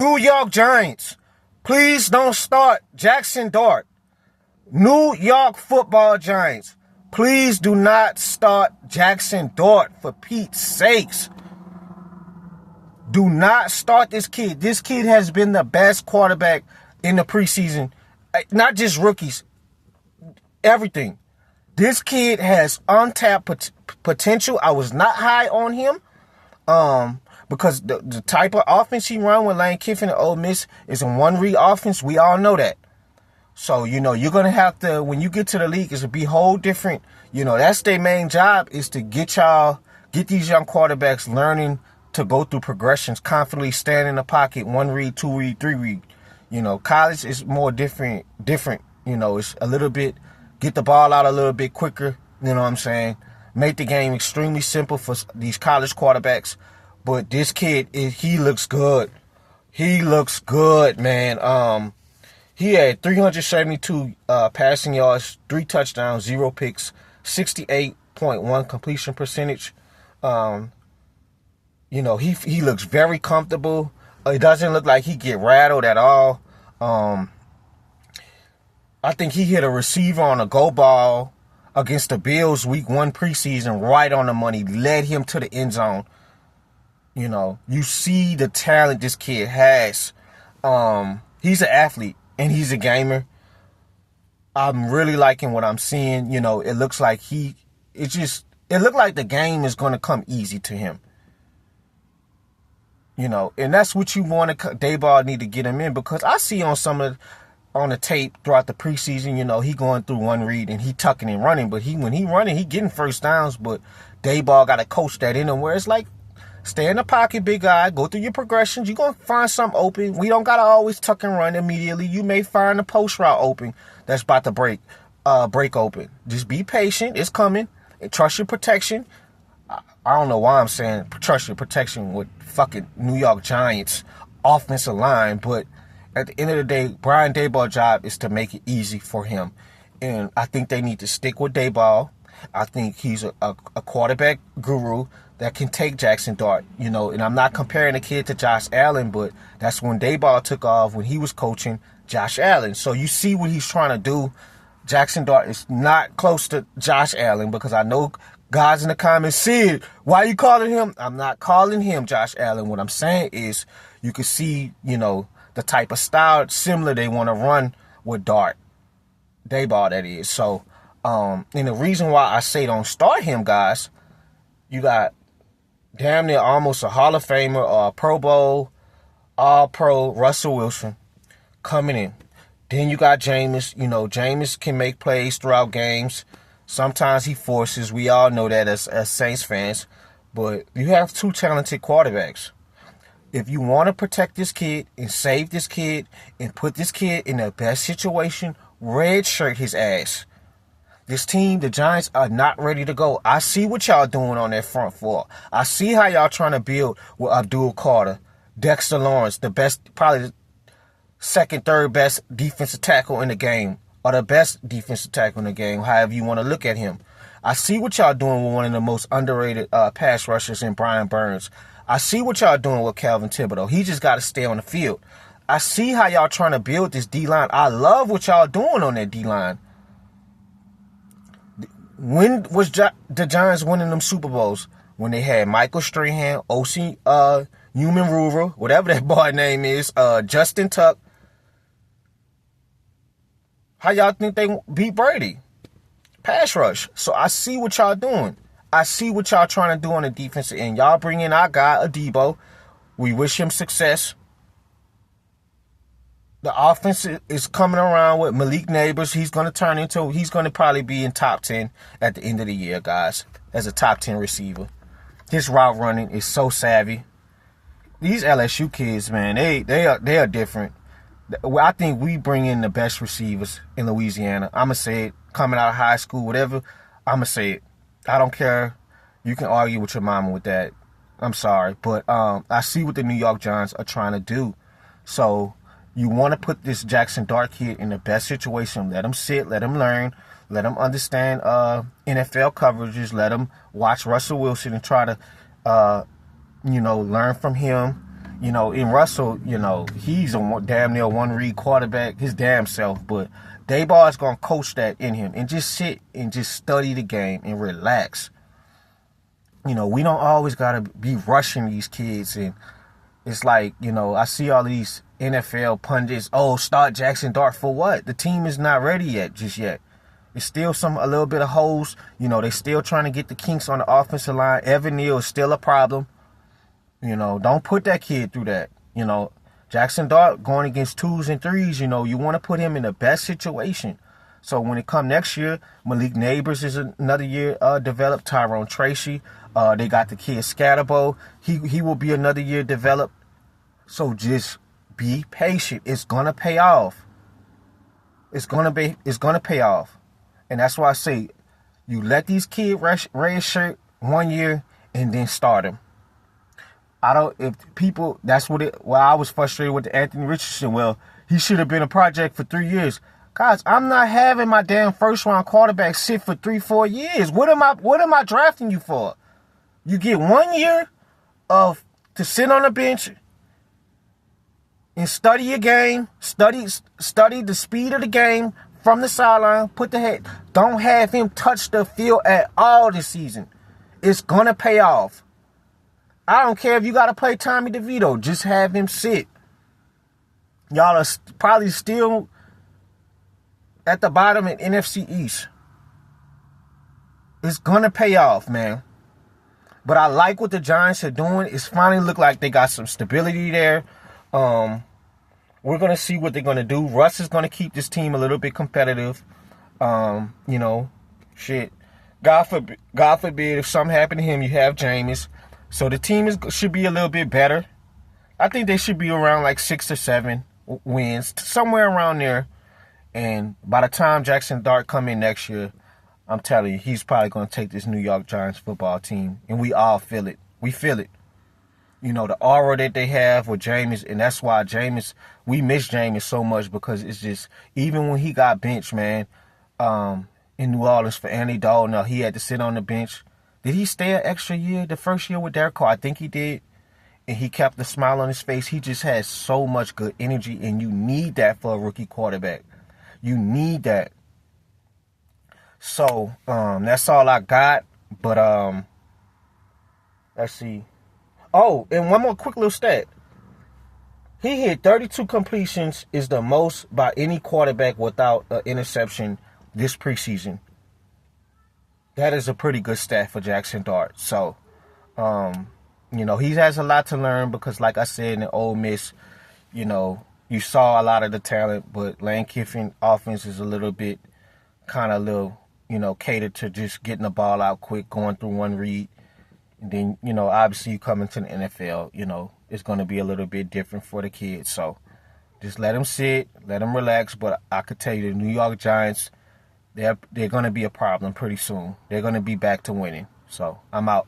New York Giants, please don't start Jaxson Dart. New York Football Giants, please do not start Jaxson Dart, for Pete's sakes. Do not start this kid. This kid has been the best quarterback in the preseason. Not just rookies. Everything. This kid has untapped potential. I was not high on him. Because the type of offense he run with Lane Kiffin and Ole Miss is a one-read offense. We all know that. So, you're going to have to, when you get to the league, it's to be whole different. That's their main job, is to get these young quarterbacks learning to go through progressions, confidently stand in the pocket, one read, two read, three read. College is more different. It's a little bit, get the ball out a little bit quicker. You know what I'm saying? Make the game extremely simple for these college quarterbacks. But this kid, he looks good. He looks good, man. He had 372 passing yards, 3 touchdowns, 0 picks, 68.1 completion percentage. He looks very comfortable. It doesn't look like he get rattled at all. I think he hit a receiver on a go ball against the Bills week 1 preseason right on the money, led him to the end zone. You see the talent this kid has. He's an athlete and he's a gamer. I'm really liking what I'm seeing. It looks like it looked like the game is going to come easy to him. And that's what you want to, Dayball need to get him in, because I see on the tape throughout the preseason, he going through one read and he tucking and running, but when he running, he getting first downs, but Dayball got to coach that in him where it's like, stay in the pocket, big guy, go through your progressions, you're going to find something open. We don't got to always tuck and run immediately. You may find a post route open that's about to break open. Just be patient, it's coming, and trust your protection. I don't know why I'm saying trust your protection with fucking New York Giants offensive line, but at the end of the day, Brian Daboll's job is to make it easy for him. And I think they need to stick with Daboll. I think he's a quarterback guru that can take Jaxson Dart, and I'm not comparing the kid to Josh Allen, but that's when Daboll took off when he was coaching Josh Allen. So you see what he's trying to do. Jaxson Dart is not close to Josh Allen, because I know guys in the comments said, why are you calling him? I'm not calling him Josh Allen. What I'm saying is you can see, the type of style similar they want to run with Dart. Daboll, that is. So, and the reason why I say don't start him, guys, you got damn near almost a Hall of Famer or a Pro Bowl, All-Pro Russell Wilson coming in. Then you got Jameis. Jameis can make plays throughout games. Sometimes he forces. We all know that as Saints fans. But you have 2 talented quarterbacks. If you want to protect this kid and save this kid and put this kid in the best situation, redshirt his ass. This team, the Giants, are not ready to go. I see what y'all doing on that front four. I see how y'all trying to build with Abdul Carter, Dexter Lawrence, the best, probably the second, third best defensive tackle in the game, or the best defensive tackle in the game, however you want to look at him. I see what y'all doing with one of the most underrated pass rushers in Brian Burns. I see what y'all doing with Calvin Thibodeau. He just got to stay on the field. I see how y'all trying to build this D-line. I love what y'all doing on that D-line. When was the Giants winning them Super Bowls? When they had Michael Strahan, O.C. Newman Rural, whatever that boy name is, Justin Tuck. How y'all think they beat Brady? Pass rush. So I see what y'all doing. I see what y'all trying to do on the defensive end. Y'all bring in our guy, Adebo. We wish him success. The offense is coming around with Malik Neighbors. He's going to probably be in top 10 at the end of the year, guys, as a top 10 receiver. His route running is so savvy. These LSU kids, man, they are different. I think we bring in the best receivers in Louisiana. I'm going to say it. Coming out of high school, whatever, I'm going to say it. I don't care. You can argue with your mama with that. I'm sorry. But I see what the New York Giants are trying to do. So you want to put this Jaxson Dart kid in the best situation. Let him sit. Let him learn. Let him understand NFL coverages. Let him watch Russell Wilson and try to, learn from him. In Russell, he's a damn near one-read quarterback, his damn self. But Dayball is going to coach that in him and just sit and just study the game and relax. We don't always got to be rushing these kids. And it's like, I see all these NFL pundits, start Jaxson Dart for what? The team is not ready yet, just yet. It's still a little bit of holes. They still trying to get the kinks on the offensive line. Evan Neal is still a problem. Don't put that kid through that. Jaxson Dart going against 2s and 3s, you want to put him in the best situation. So when it come next year, Malik Neighbors is another year developed. Tyrone Tracy. They got the kid Scatterbo. He will be another year developed. So just be patient. It's gonna pay off. It's gonna pay off. And that's why I say you let these kids red shirt 1 year and then start them. That's I was frustrated with Anthony Richardson. Well, he should have been a project for 3 years. Guys, I'm not having my damn first round quarterback sit for 3-4 years. What am I drafting you for? You get 1 year to sit on the bench and study your game, study the speed of the game from the sideline, don't have him touch the field at all this season. It's gonna pay off. I don't care if you gotta play Tommy DeVito, just have him sit. Y'all are probably still at the bottom in NFC East. It's gonna pay off, man. But I like what the Giants are doing. It's finally look like they got some stability there. We're going to see what they're going to do. Russ is going to keep this team a little bit competitive. Shit. God forbid if something happened to him, you have Jameis. So the team should be a little bit better. I think they should be around like 6 or 7 wins, somewhere around there. And by the time Jaxson Dart come in next year, I'm telling you, he's probably going to take this New York Giants football team. And we all feel it. We feel it. The aura that they have with Jameis, and that's why we miss Jameis so much, because it's just, even when he got benched, man, in New Orleans for Andy Dalton, he had to sit on the bench. Did he stay an extra year the first year with Derek Carr? I think he did. And he kept the smile on his face. He just has so much good energy, and you need that for a rookie quarterback. You need that. So, that's all I got. But, let's see. Oh, and one more quick little stat. He hit 32 completions, is the most by any quarterback without an interception this preseason. That is a pretty good stat for Jaxson Dart. So, he has a lot to learn, because like I said, in Ole Miss, you saw a lot of the talent, but Lane Kiffin offense is a little bit catered to just getting the ball out quick, going through one read. And then, obviously you come into the NFL, it's going to be a little bit different for the kids. So just let them sit, let them relax. But I could tell you the New York Giants, they're going to be a problem pretty soon. They're going to be back to winning. So I'm out.